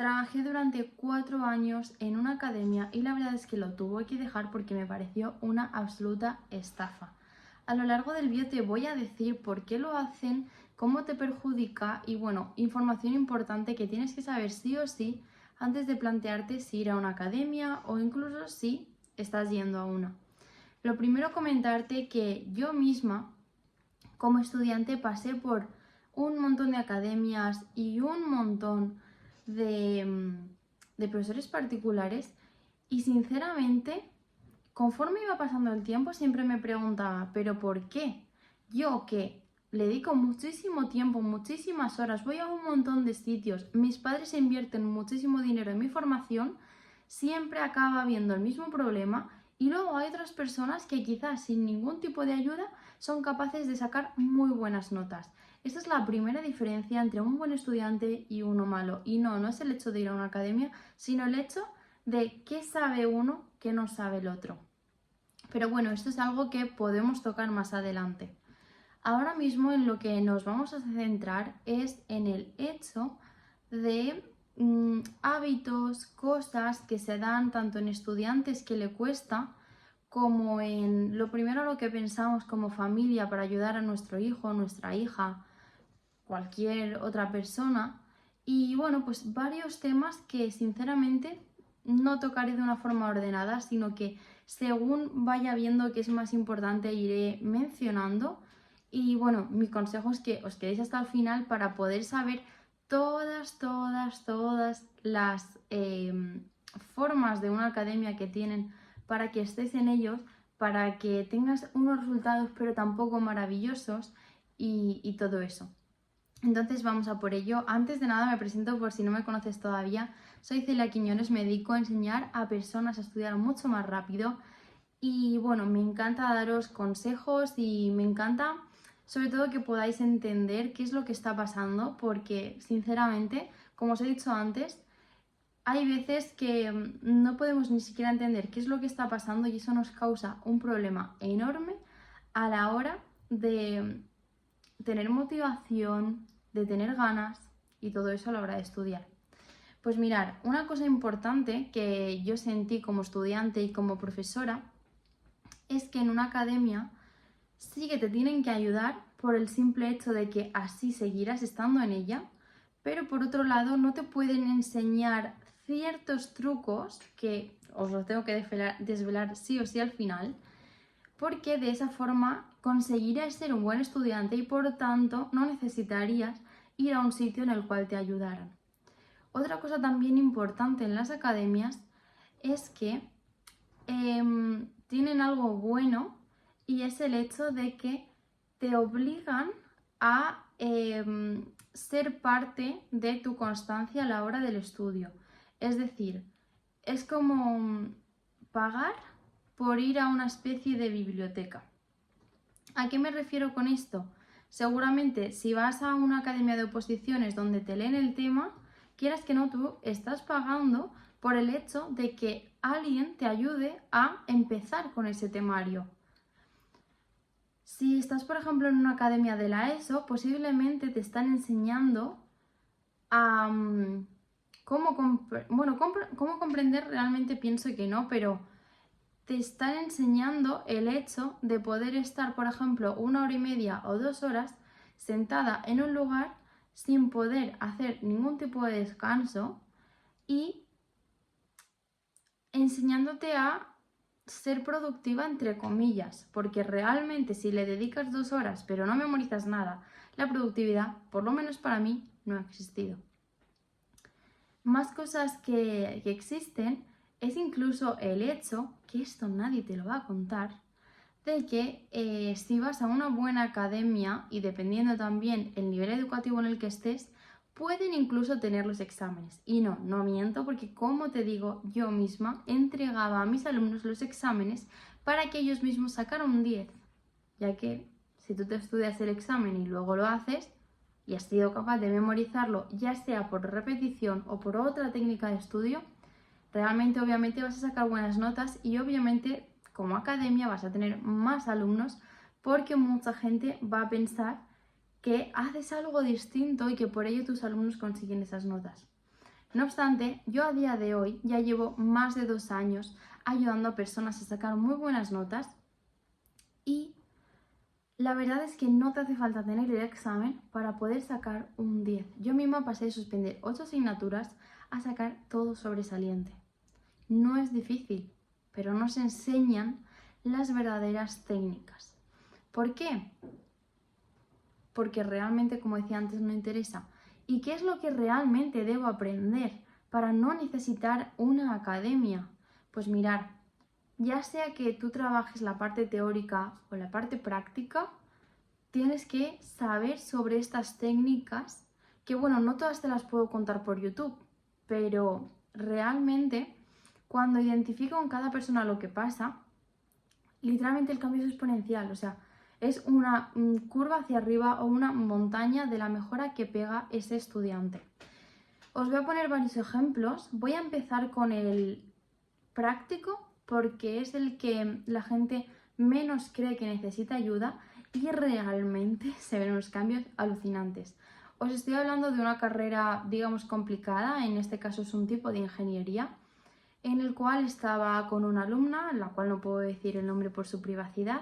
Trabajé durante 4 años en una academia y la verdad es que lo tuve que dejar porque me pareció una absoluta estafa. A lo largo del vídeo te voy a decir por qué lo hacen, cómo te perjudica y bueno, información importante que tienes que saber sí o sí antes de plantearte si ir a una academia o incluso si estás yendo a una. Lo primero comentarte que yo misma como estudiante pasé por un montón de academias y un montón de profesores particulares y sinceramente, conforme iba pasando el tiempo, siempre me preguntaba, ¿pero por qué? Yo que le dedico muchísimo tiempo, muchísimas horas, voy a un montón de sitios, mis padres invierten muchísimo dinero en mi formación, siempre acaba habiendo el mismo problema y luego hay otras personas que quizás sin ningún tipo de ayuda son capaces de sacar muy buenas notas. Esta es la primera diferencia entre un buen estudiante y uno malo. Y no es el hecho de ir a una academia, sino el hecho de qué sabe uno que no sabe el otro. Pero bueno, esto es algo que podemos tocar más adelante. Ahora mismo en lo que nos vamos a centrar es en el hecho de hábitos, cosas que se dan tanto en estudiantes que le cuesta como en lo primero lo que pensamos como familia para ayudar a nuestro hijo, nuestra hija, cualquier otra persona. Y bueno, pues varios temas que sinceramente no tocaré de una forma ordenada, sino que según vaya viendo que es más importante iré mencionando. Y bueno, mi consejo es que os quedéis hasta el final para poder saber todas las formas de una academia que tienen para que estés en ellos, para que tengas unos resultados pero tampoco maravillosos y todo eso. Entonces vamos a por ello. Antes de nada me presento por si no me conoces todavía. Soy Celia Quiñones, me dedico a enseñar a personas a estudiar mucho más rápido y bueno, me encanta daros consejos y me encanta sobre todo que podáis entender qué es lo que está pasando porque sinceramente, como os he dicho antes, hay veces que no podemos ni siquiera entender qué es lo que está pasando y eso nos causa un problema enorme a la hora de tener motivación, de tener ganas y todo eso a la hora de estudiar. Pues mirar, una cosa importante que yo sentí como estudiante y como profesora es que en una academia sí que te tienen que ayudar por el simple hecho de que así seguirás estando en ella, pero por otro lado no te pueden enseñar ciertos trucos que os los tengo que desvelar sí o sí al final, porque de esa forma conseguirías ser un buen estudiante y por tanto no necesitarías ir a un sitio en el cual te ayudaran. Otra cosa también importante en las academias es que tienen algo bueno y es el hecho de que te obligan a ser parte de tu constancia a la hora del estudio. Es decir, es como pagar por ir a una especie de biblioteca. ¿A qué me refiero con esto? Seguramente si vas a una academia de oposiciones donde te leen el tema, quieras que no, tú estás pagando por el hecho de que alguien te ayude a empezar con ese temario. Si estás, por ejemplo, en una academia de la ESO, posiblemente te están enseñando a cómo comprender, realmente pienso que no, pero te están enseñando el hecho de poder estar, por ejemplo, 1 hora y media o 2 horas sentada en un lugar sin poder hacer ningún tipo de descanso y enseñándote a ser productiva entre comillas, porque realmente si le dedicas 2 horas pero no memorizas nada, la productividad, por lo menos para mí, no ha existido. Más cosas que existen es incluso el hecho, que esto nadie te lo va a contar, de que si vas a una buena academia y dependiendo también el nivel educativo en el que estés, pueden incluso tener los exámenes. Y no miento porque como te digo, yo misma entregaba a mis alumnos los exámenes para que ellos mismos sacaran un 10, ya que si tú te estudias el examen y luego lo haces, y has sido capaz de memorizarlo, ya sea por repetición o por otra técnica de estudio, realmente obviamente vas a sacar buenas notas y obviamente como academia vas a tener más alumnos porque mucha gente va a pensar que haces algo distinto y que por ello tus alumnos consiguen esas notas. No obstante, yo a día de hoy ya llevo más de 2 años ayudando a personas a sacar muy buenas notas y la verdad es que no te hace falta tener el examen para poder sacar un 10. Yo misma pasé de suspender 8 asignaturas a sacar todo sobresaliente. No es difícil, pero nos enseñan las verdaderas técnicas. ¿Por qué? Porque realmente, como decía antes, no interesa. ¿Y qué es lo que realmente debo aprender para no necesitar una academia? Pues mirar, ya sea que tú trabajes la parte teórica o la parte práctica, tienes que saber sobre estas técnicas, que bueno, no todas te las puedo contar por YouTube, pero realmente cuando identifico en cada persona lo que pasa, literalmente el cambio es exponencial, o sea, es una curva hacia arriba o una montaña de la mejora que pega ese estudiante. Os voy a poner varios ejemplos. Voy a empezar con el práctico porque es el que la gente menos cree que necesita ayuda y realmente se ven unos cambios alucinantes. Os estoy hablando de una carrera, digamos, complicada, en este caso es un tipo de ingeniería, en el cual estaba con una alumna, la cual no puedo decir el nombre por su privacidad,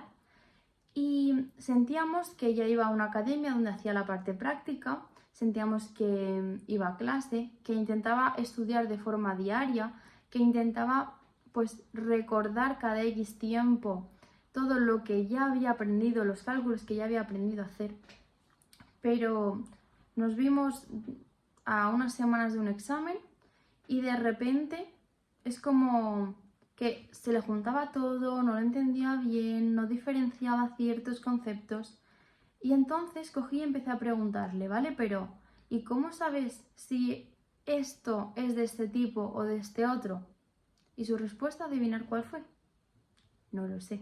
y sentíamos que ella iba a una academia donde hacía la parte práctica, sentíamos que iba a clase, que intentaba estudiar de forma diaria, que intentaba pues recordar cada X tiempo todo lo que ya había aprendido, los cálculos que ya había aprendido a hacer. Pero nos vimos a unas semanas de un examen y de repente es como que se le juntaba todo, no lo entendía bien, no diferenciaba ciertos conceptos. Y entonces cogí y empecé a preguntarle, ¿vale? Pero, ¿y cómo sabes si esto es de este tipo o de este otro? Y su respuesta, adivinar cuál fue. No lo sé.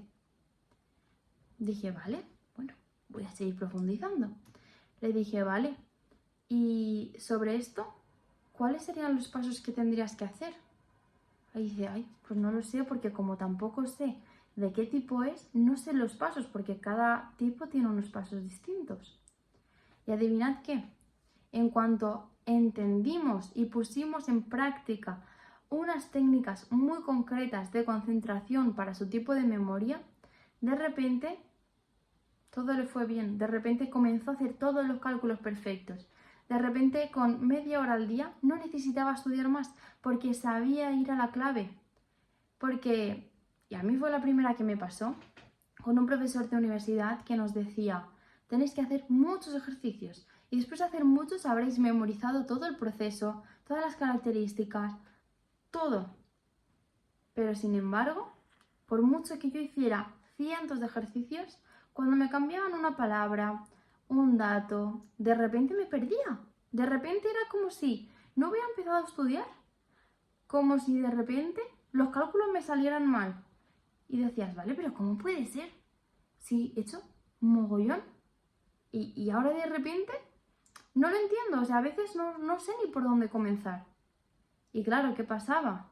Dije, vale, bueno, voy a seguir profundizando. Le dije, vale, y sobre esto, ¿cuáles serían los pasos que tendrías que hacer? Ahí dice, ay, pues no lo sé porque como tampoco sé de qué tipo es, no sé los pasos porque cada tipo tiene unos pasos distintos. Y adivinad qué, en cuanto entendimos y pusimos en práctica unas técnicas muy concretas de concentración para su tipo de memoria, de repente todo le fue bien, de repente comenzó a hacer todos los cálculos perfectos. De repente, con media hora al día, no necesitaba estudiar más porque sabía ir a la clave. Porque, y a mí fue la primera que me pasó, con un profesor de universidad que nos decía, tenéis que hacer muchos ejercicios y después de hacer muchos habréis memorizado todo el proceso, todas las características, todo. Pero sin embargo, por mucho que yo hiciera cientos de ejercicios, cuando me cambiaban una palabra, un dato, de repente me perdía. De repente era como si no hubiera empezado a estudiar, como si de repente los cálculos me salieran mal. Y decías, vale, pero ¿cómo puede ser? Si he hecho un mogollón y ahora de repente no lo entiendo, o sea, a veces no sé ni por dónde comenzar. Y claro, ¿qué pasaba?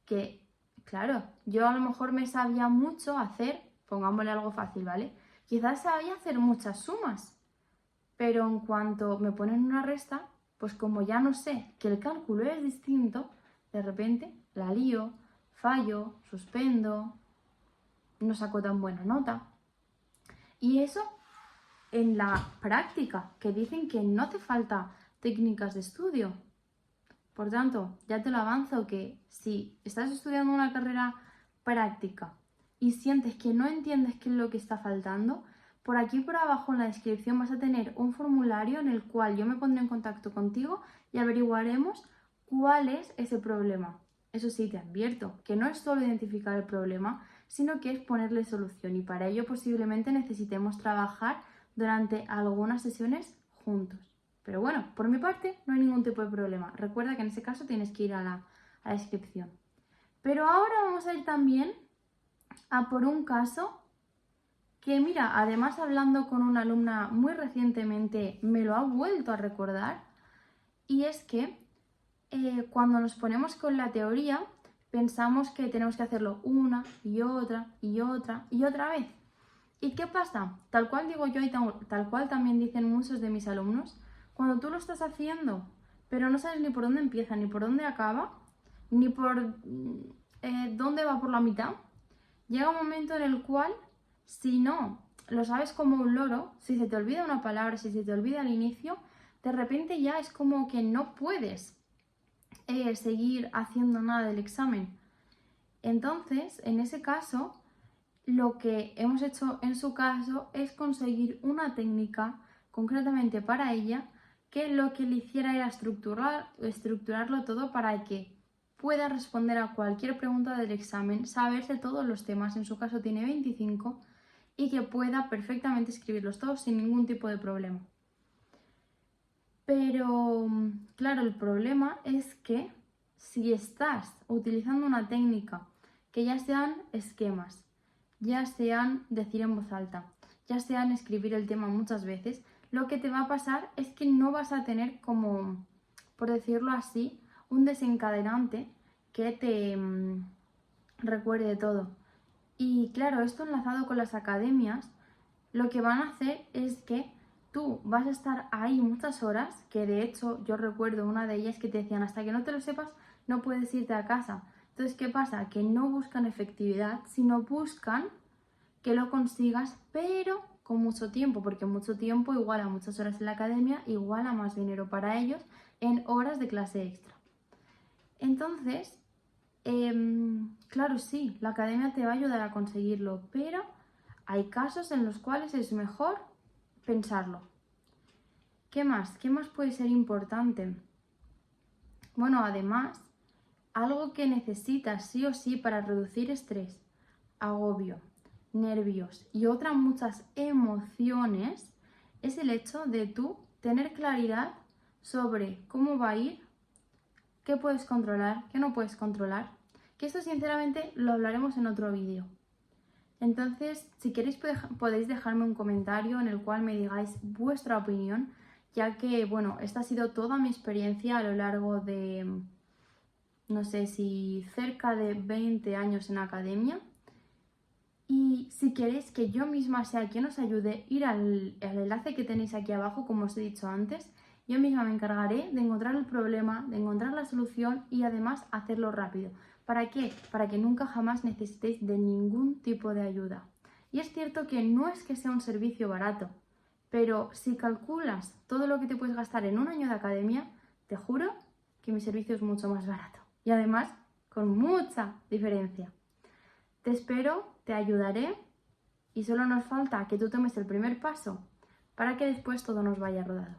Que, claro, yo a lo mejor me sabía mucho hacer, pongámosle algo fácil, ¿vale? Quizás sabía hacer muchas sumas, pero en cuanto me ponen una resta, pues como ya no sé que el cálculo es distinto, de repente la lío, fallo, suspendo, no saco tan buena nota. Y eso en la práctica, que dicen que no hace falta técnicas de estudio. Por tanto, ya te lo avanzo que si estás estudiando una carrera práctica y sientes que no entiendes qué es lo que está faltando, por aquí por abajo en la descripción vas a tener un formulario en el cual yo me pondré en contacto contigo y averiguaremos cuál es ese problema. Eso sí, te advierto que no es solo identificar el problema, sino que es ponerle solución y para ello posiblemente necesitemos trabajar durante algunas sesiones juntos. Pero bueno, por mi parte no hay ningún tipo de problema. Recuerda que en ese caso tienes que ir a la descripción. Pero ahora vamos a ir también a por un caso que, mira, además hablando con una alumna muy recientemente me lo ha vuelto a recordar. Y es que cuando nos ponemos con la teoría pensamos que tenemos que hacerlo una y otra y otra y otra vez. ¿Y qué pasa? Tal cual digo yo y tal cual también dicen muchos de mis alumnos, cuando tú lo estás haciendo, pero no sabes ni por dónde empieza, ni por dónde acaba, ni por dónde va por la mitad, llega un momento en el cual, si no lo sabes como un loro, si se te olvida una palabra, si se te olvida el inicio, de repente ya es como que no puedes seguir haciendo nada del examen. Entonces, en ese caso, lo que hemos hecho en su caso es conseguir una técnica concretamente para ella, que lo que le hiciera era estructurarlo todo para que pueda responder a cualquier pregunta del examen, saberse todos los temas, en su caso tiene 25, y que pueda perfectamente escribirlos todos sin ningún tipo de problema. Pero, claro, el problema es que si estás utilizando una técnica que ya sean esquemas, ya sean decir en voz alta, ya sean escribir el tema muchas veces, lo que te va a pasar es que no vas a tener como, por decirlo así, un desencadenante que te recuerde todo. Y claro, esto enlazado con las academias, lo que van a hacer es que tú vas a estar ahí muchas horas, que de hecho yo recuerdo una de ellas que te decían hasta que no te lo sepas no puedes irte a casa. Entonces, ¿qué pasa? Que no buscan efectividad, sino buscan que lo consigas, pero con mucho tiempo, porque mucho tiempo igual a muchas horas en la academia, igual a más dinero para ellos en horas de clase extra. Entonces, claro, sí, la academia te va a ayudar a conseguirlo, pero hay casos en los cuales es mejor pensarlo. ¿Qué más? ¿Qué más puede ser importante? Bueno, además, algo que necesitas sí o sí para reducir estrés, agobio, nervios y otras muchas emociones es el hecho de tú tener claridad sobre cómo va a ir, qué puedes controlar, qué no puedes controlar, que esto sinceramente lo hablaremos en otro vídeo. Entonces, si queréis podéis dejarme un comentario en el cual me digáis vuestra opinión, ya que, bueno, esta ha sido toda mi experiencia a lo largo de, no sé si cerca de 20 años en academia. Y si queréis que yo misma sea quien os ayude, ir al enlace que tenéis aquí abajo, como os he dicho antes. Yo misma me encargaré de encontrar el problema, de encontrar la solución y además hacerlo rápido. ¿Para qué? Para que nunca jamás necesitéis de ningún tipo de ayuda. Y es cierto que no es que sea un servicio barato, pero si calculas todo lo que te puedes gastar en un año de academia, te juro que mi servicio es mucho más barato. Y además, con mucha diferencia. Te espero, te ayudaré y solo nos falta que tú tomes el primer paso para que después todo nos vaya rodado.